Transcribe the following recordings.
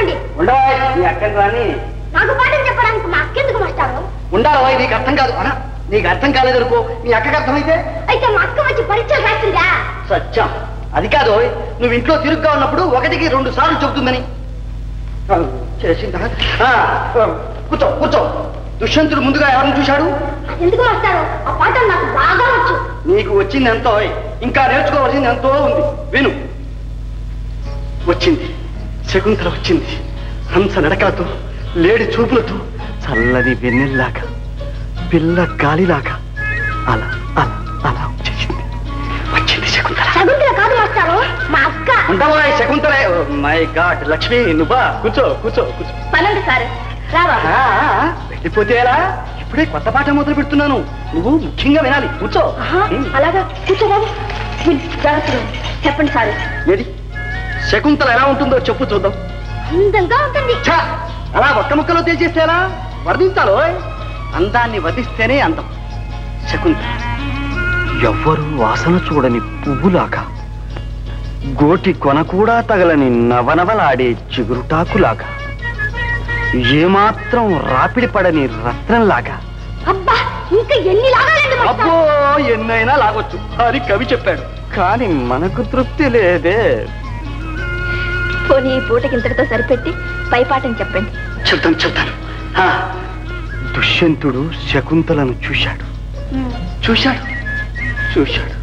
చెప్పండి. ఉండవా నీ అక్కని రాని. నాకు పాఠం చెప్పడానికి మా అక్క ఎందుకు మాస్టారు? ఉండాలా నీకు అర్థం కాదు అనా? నీకు అర్థం కాలేదనుకో, నీ అక్కకి అర్థమైతే అయితే మా అక్క వచ్చి పరీక్షలు రాస్తుందా? సత్యం అది కాదు. నువ్వు ఇంట్లో తిరుగ్గా ఉన్నప్పుడు 1కి 2 సార్లు చెబుతుందని చేసిందా? కూర్చో కూర్చో. దుష్యంతుడు ముందుగా ఎవరిని చూశాడు? ఎందుకు మాస్టారు? ఆ పాఠం నాకు బాగా వచ్చు. నీకు వచ్చింది ఎంతో, ఇంకా నేర్చుకోవాల్సింది ఎంతో ఉంది. విను. వచ్చింది శకుంతల, వచ్చింది హంస నడకలతో, లేడి చూపులతో, చల్లని వెన్నెల్లాగా, పిల్ల గాలిలాగా అలా అలా అలా వచ్చేసింది. వచ్చింది శకుంతల. శకుంతల కాదు మాస్టారు, మా అక్క. ఉంటావా శకుంతల? మై గాడ్ లక్ష్మి, నువ్వా? కూర్చో కూర్చో కూర్చో. పనండి సార్. రావా? వెళ్ళిపోతే ఎలా? ఇప్పుడే కొత్త పాఠం మొదలు పెడుతున్నాను, నువ్వు ముఖ్యంగా వినాలి. కూర్చో. అలాగా కూర్చో బాబు. జాగ్రత్తగా చెప్పండి సార్. ఏది శకుంతల ఎలా ఉంటుందో చెప్పు చూద్దాం. అందంగా ఉంటుంది. అలా ఒక్క ముక్కలో తేల్చేస్తే ఎలా? వర్ణించాలో. అందాన్ని వధిస్తేనే అందం. శకుంతల ఎవ్వరు వాసన చూడని పువ్వులాగా, గోటి కొన కూడా తగలని నవనవలాడే చిగురుటాకులాగా, ఏమాత్రం రాపిడి పడని రత్నంలాగా. అబ్బా, ఇంకా ఎన్ని లాగాలండి? అబ్బో, ఎన్నైనా లాగొచ్చు అని కవి చెప్పాడు, కానీ మనకు తృప్తి లేదే. పోనీ ఈ పూటకి ఇంతటితో సరిపెట్టి పైపాఠం చెప్పండి. చెప్తాను చెప్తాను. దుష్యంతుడు శకుంతలను చూశాడు చూశాడు చూశాడు.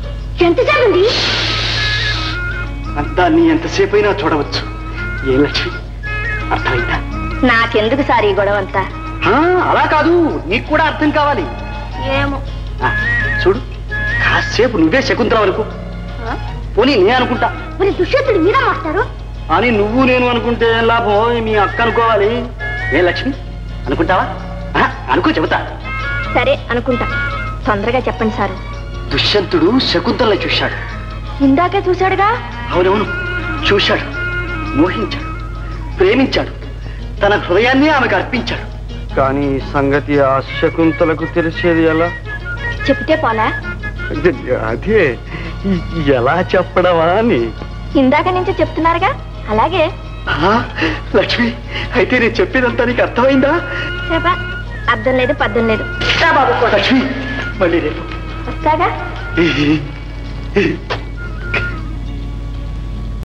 ఎంతసేపు ఉంది? అందాన్ని ఎంతసేపు అయినా చూడవచ్చు. ఏ లక్ష్మి, అర్థమైందా? నాకెందుకు సార్ ఈ గొడవ అంతా? అలా కాదు, నీకు కూడా అర్థం కావాలి. ఏమో. చూడు, కాసేపు నువ్వే శకుంతలం అనుకో. పోనీ నేను అనుకుంటా. మరి దుష్యంతుడు మీరా మాస్టారు అని నువ్వు నేను అనుకుంటే లాభం, మీ అక్క అనుకోవాలి. ఏ లక్ష్మి, అనుకుంటావా? అనుకో, చెబుతా. సరే అనుకుంటా. తొందరగా చెప్పండి సారు. దుష్యంతుడు శకుంతలని చూశాడు. ఇందాకే చూశాడుగా? అవునవును, చూశాడు, మోహించాడు, ప్రేమించాడు, తన హృదయాన్ని ఆమెకు అర్పించాడు. కానీ సంగతి ఆ శకుంతలకు తెలిసేది ఎలా? చెప్తే పోలా? అదే, ఎలా చెప్పడమా అని. ఇందాక నుంచి చెప్తున్నారుగా, అలాగే. లక్ష్మి, అయితే నేను చెప్పేదంతా నీకు అర్థమైందా? అర్థం లేదు, పద్ధం లేదు. లక్ష్మి, మళ్ళీ రేపు వస్తాగా.